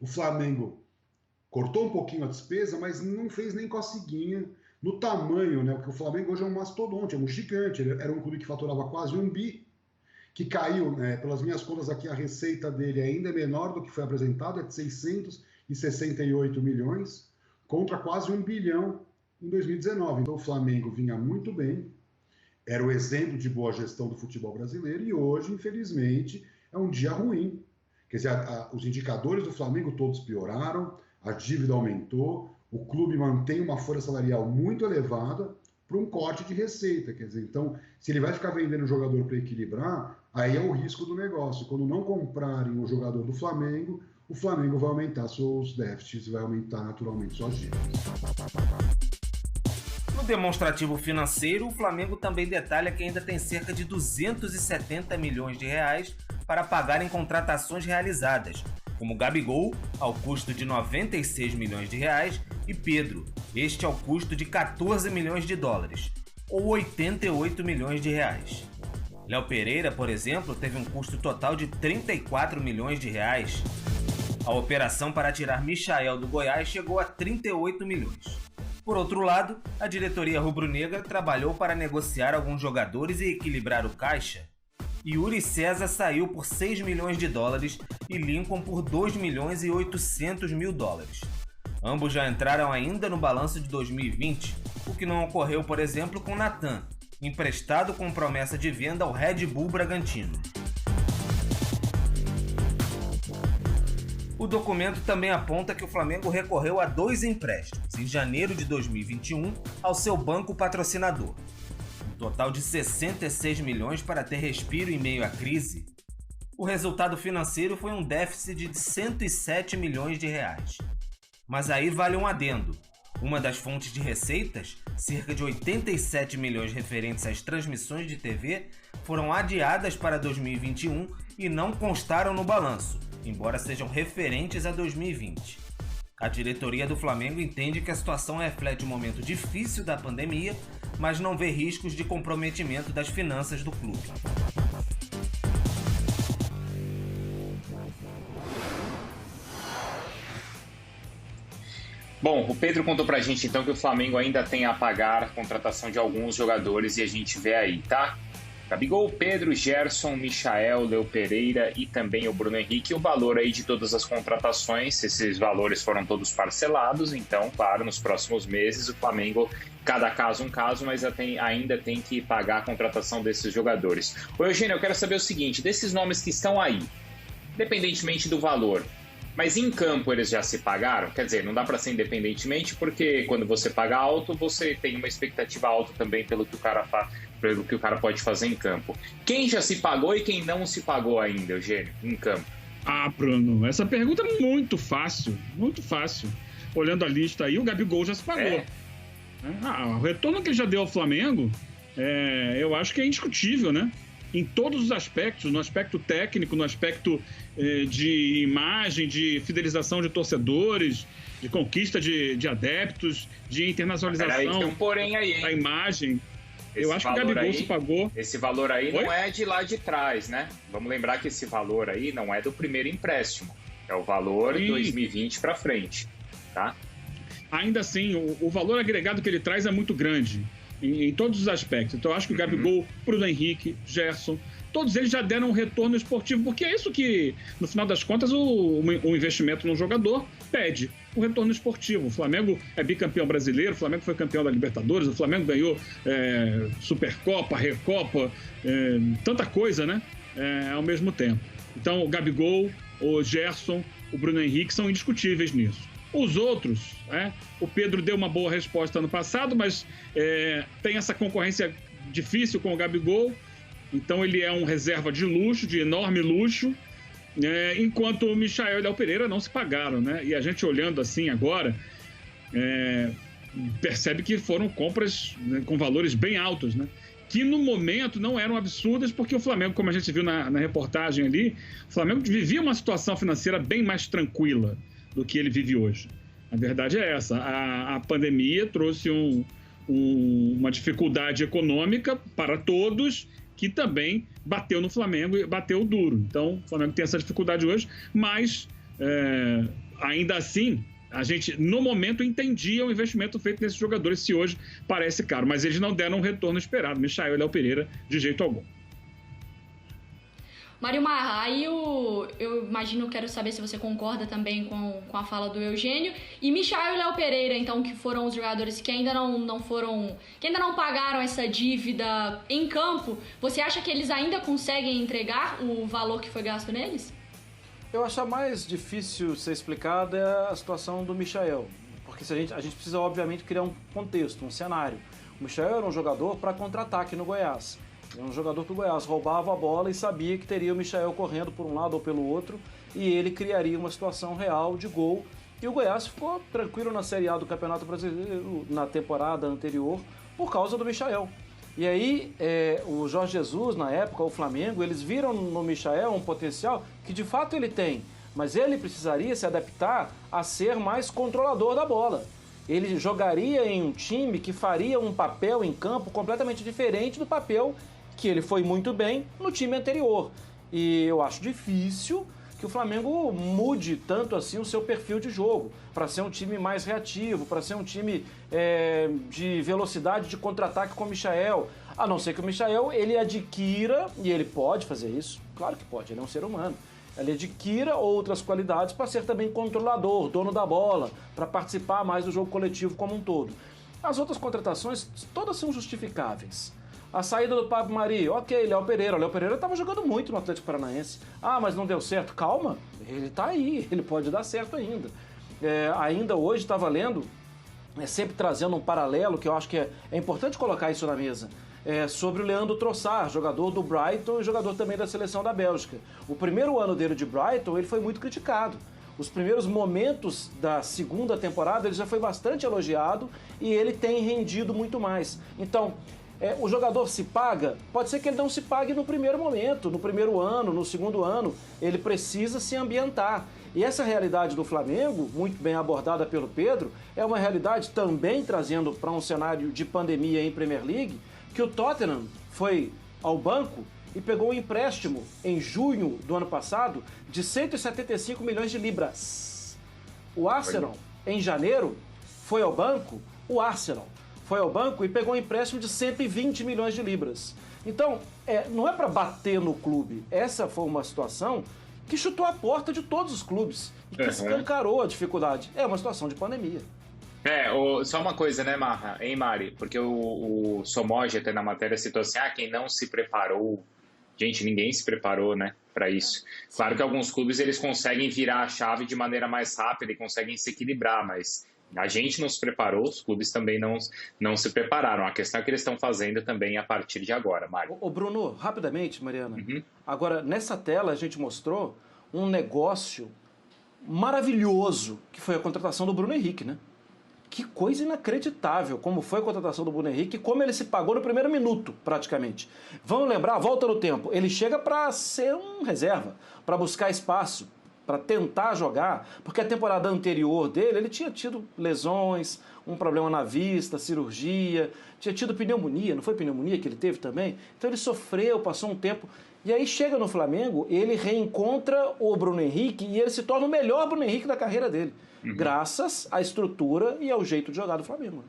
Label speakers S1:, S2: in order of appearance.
S1: o Flamengo cortou um pouquinho a despesa, mas não fez nem coceguinha no tamanho, né? Porque o Flamengo hoje é um mastodonte, é um gigante. Ele era um clube que faturava quase 1 bi, que caiu, né? Pelas minhas contas aqui, a receita dele ainda é menor do que foi apresentado, é de 668 milhões, contra quase 1 bilhão em 2019. Então o Flamengo vinha muito bem, era o exemplo de boa gestão do futebol brasileiro, e hoje, infelizmente, é um dia ruim. Quer dizer, os indicadores do Flamengo todos pioraram, a dívida aumentou, o clube mantém uma folha salarial muito elevada para um corte de receita. Quer dizer, então, se ele vai ficar vendendo jogador para equilibrar, aí é o risco do negócio. Quando não comprarem o jogador do Flamengo, o Flamengo vai aumentar seus déficits, vai aumentar naturalmente suas dívidas.
S2: No demonstrativo financeiro, o Flamengo também detalha que ainda tem cerca de 270 milhões de reais para pagar em contratações realizadas, como Gabigol, ao custo de 96 milhões de reais, e Pedro, este ao custo de 14 milhões de dólares, ou 88 milhões de reais. Léo Pereira, por exemplo, teve um custo total de 34 milhões de reais. A operação para tirar Michael do Goiás chegou a 38 milhões. Por outro lado, a diretoria rubro-negra trabalhou para negociar alguns jogadores e equilibrar o caixa. Yuri César saiu por 6 milhões de dólares e Lincoln por 2 milhões e 800 mil dólares. Ambos já entraram ainda no balanço de 2020, o que não ocorreu, por exemplo, com Natan, emprestado com promessa de venda ao Red Bull Bragantino. O documento também aponta que o Flamengo recorreu a 2 empréstimos em janeiro de 2021 ao seu banco patrocinador. Um total de 66 milhões para ter respiro em meio à crise. O resultado financeiro foi um déficit de 107 milhões de reais. Mas aí vale um adendo. Uma das fontes de receitas, cerca de 87 milhões referentes às transmissões de TV, foram adiadas para 2021 e não constaram no balanço, embora sejam referentes a 2020. A diretoria do Flamengo entende que a situação reflete um momento difícil da pandemia, mas não vê riscos de comprometimento das finanças do clube.
S3: Bom, o Pedro contou pra gente então que o Flamengo ainda tem a pagar a contratação de alguns jogadores e a gente vê aí, tá? Gabigol, Pedro, Gerson, Michael, Léo Pereira e também o Bruno Henrique. O valor aí de todas as contratações, esses valores foram todos parcelados, então, claro, nos próximos meses o Flamengo, cada caso um caso, mas ainda tem que pagar a contratação desses jogadores. Ô Eugênio, eu quero saber o seguinte, desses nomes que estão aí, independentemente do valor, mas em campo eles já se pagaram? Quer dizer, não dá para ser independentemente, porque quando você paga alto, você tem uma expectativa alta também pelo que o cara pode fazer em campo. Quem já se pagou e quem não se pagou ainda, Eugênio, em campo?
S4: Bruno, essa pergunta é muito fácil, muito fácil. Olhando a lista aí, o Gabigol já se pagou. O retorno que ele já deu ao Flamengo, eu acho que é indiscutível, né? Em todos os aspectos, no aspecto técnico, no aspecto de imagem, de fidelização de torcedores, de conquista de adeptos, de internacionalização
S3: tem um porém aí, hein?
S4: Da imagem. Eu acho que o Gabigol se pagou.
S3: Esse valor aí não é de lá de trás, né? Vamos lembrar que esse valor aí não é do primeiro empréstimo. É o valor de 2020 para frente, tá? Ainda assim, o valor agregado que ele traz é muito grande. Em todos os aspectos. Então eu acho que o Gabigol, Bruno Henrique, Gerson, todos eles já deram um retorno esportivo, porque é isso que, no final das contas, o investimento no jogador pede, o retorno esportivo. O Flamengo é bicampeão brasileiro, o Flamengo foi campeão da Libertadores, o Flamengo ganhou Supercopa, Recopa, tanta coisa, né? Ao mesmo tempo. Então o Gabigol, o Gerson, o Bruno Henrique são indiscutíveis nisso. Os outros, o Pedro deu uma boa resposta ano passado, mas tem essa concorrência difícil com o Gabigol, então ele é um reserva de luxo, de enorme luxo, enquanto o Michael e o Léo Pereira não se pagaram, né? E a gente olhando assim agora, percebe que foram compras, né, com valores bem altos, né? Que no momento não eram absurdas, porque o Flamengo, como a gente viu na reportagem ali, o Flamengo vivia uma situação financeira bem mais tranquila do que ele vive hoje. A verdade é essa. A pandemia trouxe uma dificuldade econômica para todos, que também bateu no Flamengo e bateu duro. Então, o Flamengo tem essa dificuldade hoje, mas
S4: ainda assim, a gente, no momento, entendia o investimento feito nesses jogadores, se hoje parece caro, mas eles não deram um retorno esperado. Michael e Léo Pereira, de jeito algum.
S5: Mário Marra, aí eu imagino, quero saber se você concorda também com a fala do Eugênio. E Michael e Léo Pereira, então, que foram os jogadores que ainda que ainda não pagaram essa dívida em campo, você acha que eles ainda conseguem entregar o valor que foi gasto neles?
S6: Eu acho a mais difícil ser explicada é a situação do Michael, porque a gente precisa, obviamente, criar um contexto, um cenário. O Michael era um jogador para contra-ataque no Goiás. Era um jogador que o Goiás roubava a bola e sabia que teria o Michael correndo por um lado ou pelo outro, e ele criaria uma situação real de gol. E o Goiás ficou tranquilo na Série A do Campeonato Brasileiro na temporada anterior por causa do Michael. E aí, o Jorge Jesus, na época, o Flamengo, eles viram no Michael um potencial que de fato ele tem, mas ele precisaria se adaptar a ser mais controlador da bola. Ele jogaria em um time que faria um papel em campo completamente diferente do papel que ele foi muito bem no time anterior. E eu acho difícil que o Flamengo mude tanto assim o seu perfil de jogo, para ser um time mais reativo, para ser um time de velocidade de contra-ataque com o Michael. A não ser que o Michael ele adquira, e ele pode fazer isso, claro que pode, ele é um ser humano, ele adquira outras qualidades para ser também controlador, dono da bola, para participar mais do jogo coletivo como um todo. As outras contratações, todas são justificáveis. A saída do Pablo Mari, ok, Léo Pereira. O Léo Pereira estava jogando muito no Atlético Paranaense. Ah, mas não deu certo. Calma, ele está aí, ele pode dar certo ainda. Ainda hoje estava lendo, sempre trazendo um paralelo, que eu acho que é importante colocar isso na mesa, sobre o Leandro Trossard, jogador do Brighton e jogador também da seleção da Bélgica. O primeiro ano dele de Brighton, ele foi muito criticado. Os primeiros momentos da segunda temporada, ele já foi bastante elogiado e ele tem rendido muito mais. Então, o jogador se paga, pode ser que ele não se pague no primeiro momento, no primeiro ano, no segundo ano, ele precisa se ambientar. E essa realidade do Flamengo, muito bem abordada pelo Pedro, é uma realidade também trazendo para um cenário de pandemia em Premier League, que o Tottenham foi ao banco e pegou um empréstimo em junho do ano passado de 175 milhões de libras. O Arsenal, em janeiro, foi ao banco, foi ao banco e pegou um empréstimo de 120 milhões de libras. Então, não é para bater no clube. Essa foi uma situação que chutou a porta de todos os clubes e que escancarou a dificuldade. É uma situação de pandemia.
S3: Só uma coisa, né, Marra? Hein, Mari? Porque o Somoge até na matéria citou assim, quem não se preparou. Gente, ninguém se preparou, né, para isso. Claro que alguns clubes eles conseguem virar a chave de maneira mais rápida e conseguem se equilibrar, mas a gente não se preparou, os clubes também não se prepararam. A questão é que eles estão fazendo também a partir de agora, Mário.
S6: Ô Bruno, rapidamente, Mariana. Agora, nessa tela a gente mostrou um negócio maravilhoso, que foi a contratação do Bruno Henrique, né? Que coisa inacreditável como foi a contratação do Bruno Henrique, como ele se pagou no primeiro minuto, praticamente. Vamos lembrar, volta no tempo, ele chega para ser um reserva, para buscar espaço, para tentar jogar, porque a temporada anterior dele, ele tinha tido lesões, um problema na vista, cirurgia, tinha tido pneumonia, não foi pneumonia que ele teve também? Então ele sofreu, passou um tempo, e aí chega no Flamengo, ele reencontra o Bruno Henrique e ele se torna o melhor Bruno Henrique da carreira dele, graças à estrutura e ao jeito de jogar do Flamengo.